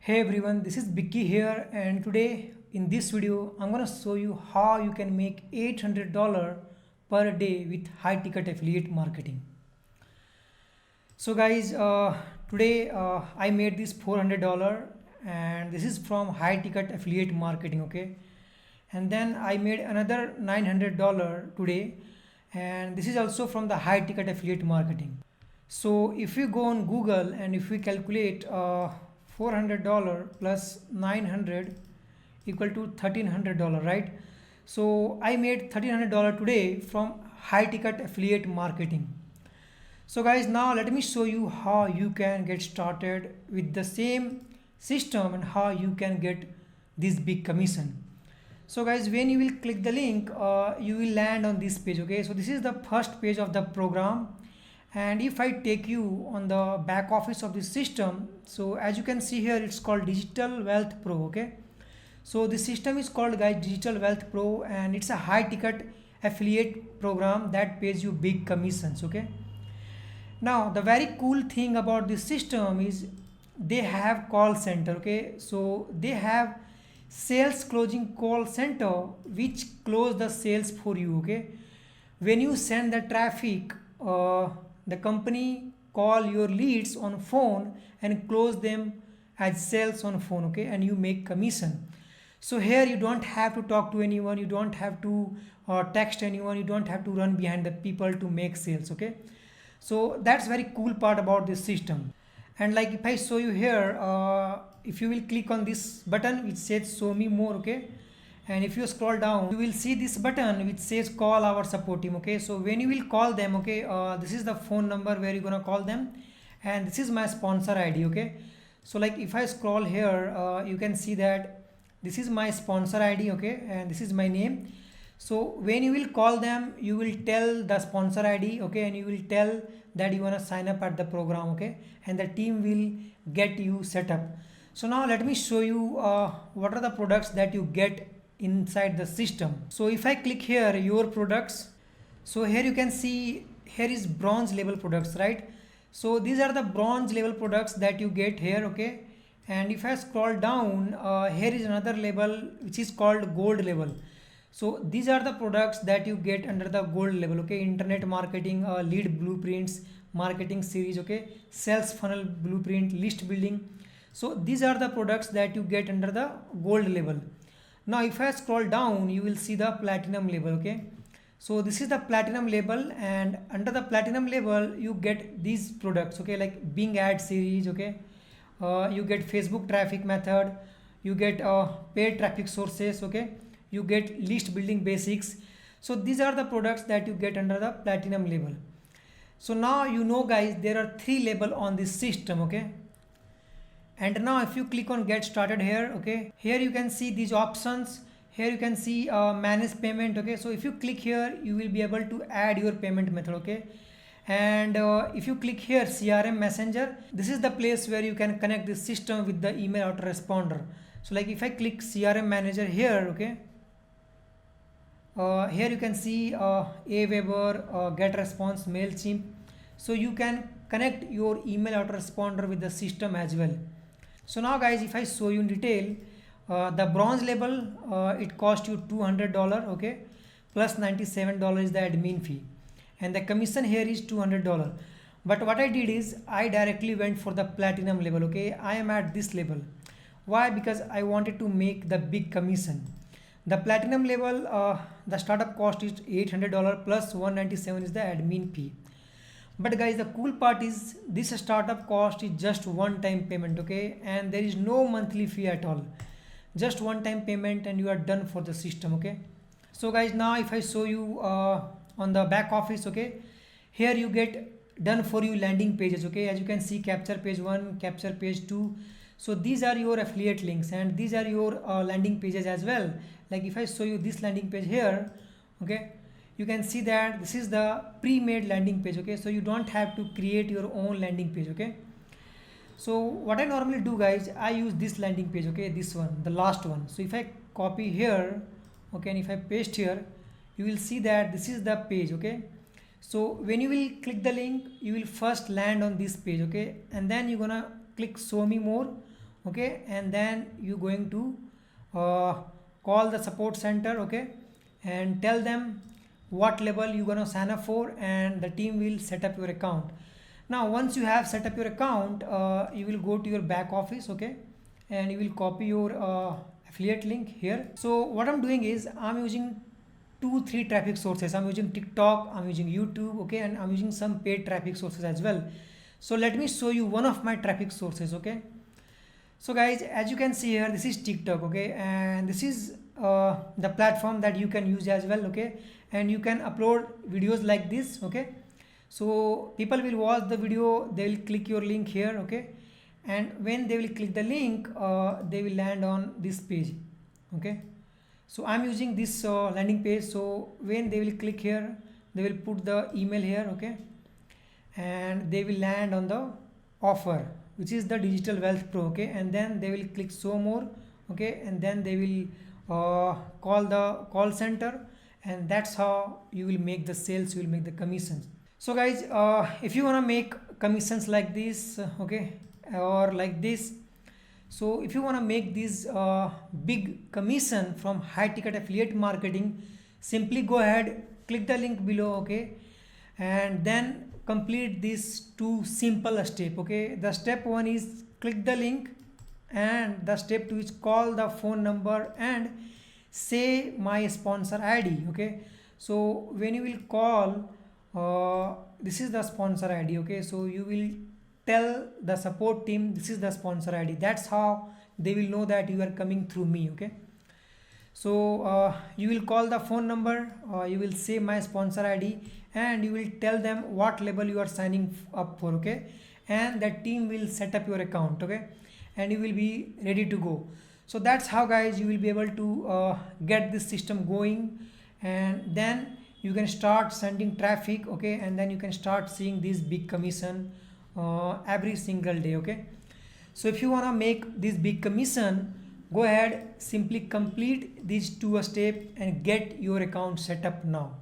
Hey everyone, this is Vicky here, and today in this video I'm gonna show you how you can make $800 per day with high ticket affiliate marketing. So guys, today I made this $400 and this is from high ticket affiliate marketing, okay? And then I made another $900 today, and this is also from the high ticket affiliate marketing. So if you go on Google and if we calculate $400 plus 900 equal to $1,300, right? So I made $1,300 today from high ticket affiliate marketing. So guys, now let me show you how you can get started with the same system and how you can get this big commission. So guys, when you will click the link, you will land on this page, okay? So this is the first page of the program, and if I take you on the back office of this system, so as you can see here, it's called Digital Wealth Pro, okay? So this system is called, guys, Digital Wealth Pro, and it's a high ticket affiliate program that pays you big commissions, okay? Now the very cool thing about this system is they have call center, okay? So they have sales closing call center which close the sales for you, okay? When you send the traffic, the company call your leads on phone and close them as sales on phone, okay? And you make commission. So here you don't have to talk to anyone, you don't have to text anyone, you don't have to run behind the people to make sales, okay? So that's very cool part about this system. And like if I show you here, if you will click on this button which says show me more, okay? And if you scroll down, you will see this button which says call our support team, okay? So when you will call them, okay, this is the phone number where you're gonna call them, and this is my sponsor ID, okay? So like if I scroll here, you can see that this is my sponsor ID, okay, and this is my name. So when you will call them, you will tell the sponsor ID, okay, and you will tell that you want to sign up at the program, okay, and the team will get you set up. So now let me show you what are the products that you get inside the system. So if I click here, your products, so here you can see here is bronze level products, right? So these are the bronze level products that you get here, okay? And if I scroll down, here is another level which is called gold level. So these are the products that you get under the gold level, okay? Internet marketing, lead blueprints, marketing series, okay? Sales funnel blueprint, list building. So these are the products that you get under the gold level. Now if I scroll down, you will see the platinum level, okay? So this is the platinum level, and under the platinum level you get these products, okay, like Bing ad series, okay? You get Facebook traffic method, you get paid traffic sources, okay? You get list building basics. So these are the products that you get under the platinum level. So now you know, guys, there are 3 levels on this system, okay? And now if you click on get started here, okay, here you can see these options. Here you can see manage payment, okay? So if you click here, you will be able to add your payment method, okay? And if you click here CRM messenger, this is the place where you can connect this system with the email autoresponder. So like if I click CRM manager here, okay, here you can see Aweber, get response, MailChimp. So you can connect your email autoresponder with the system as well. So now guys, if I show you in detail, the bronze level, it cost you $200, okay, plus $97 is the admin fee, and the commission here is $200. But what I did is I directly went for the platinum level, okay? I am at this level. Why? Because I wanted to make the big commission. The platinum level, the startup cost is $800 plus $197 is the admin fee. But guys, the cool part is this startup cost is just one time payment, okay? And there is no monthly fee at all. Just one time payment and you are done for the system, okay? So guys, now if I show you on the back office, okay, here you get done for you landing pages, okay? As you can see, capture page 1, capture page 2. So these are your affiliate links, and these are your landing pages as well. Like if I show you this landing page here, okay, you can see that this is the pre-made landing page, okay? So you don't have to create your own landing page, okay? So what I normally do, guys, I use this landing page, okay, this one, the last one. So if I copy here, okay, and if I paste here, you will see that this is the page, okay? So when you will click the link, you will first land on this page, okay, and then you're gonna click show me more, okay, and then you going to uh, call the support center, okay, and tell them what level you're gonna sign up for, and the team will set up your account. Now once you have set up your account, you will go to your back office, okay, and you will copy your affiliate link here. So what I'm doing is I'm using 2 3 traffic sources. I'm using TikTok, I'm using YouTube, okay, and I'm using some paid traffic sources as well. So let me show you one of my traffic sources, okay. So guys, as you can see here, this is TikTok, okay, and this is the platform that you can use as well, okay, and you can upload videos like this, okay. So people will watch the video, they will click your link here, okay, and when they will click the link, they will land on this page, okay. So I'm using this landing page. So when they will click here, they will put the email here, okay, and they will land on the offer, which is the digital wealth pro, okay, and then they will click show more, okay, and then they will call the call center, and that's how you will make the sales, you will make the commissions. So guys, if you want to make commissions like this, okay, or like this, so if you want to make this big commission from high ticket affiliate marketing, simply go ahead, click the link below, okay, and then complete these 2 simple steps, okay. The step 1 is click the link, and the step 2 is call the phone number and say my sponsor ID, okay. So when you will call, this is the sponsor ID, okay, so you will tell the support team this is the sponsor ID. That's how they will know that you are coming through me, okay. So you will call the phone number, you will say my sponsor ID, and you will tell them what level you are signing up for, okay, and that team will set up your account, okay, and you will be ready to go. So that's how guys you will be able to get this system going, and then you can start sending traffic, okay, and then you can start seeing this big commission every single day, okay. So if you want to make this big commission, go ahead, simply complete these 2 steps and get your account set up now.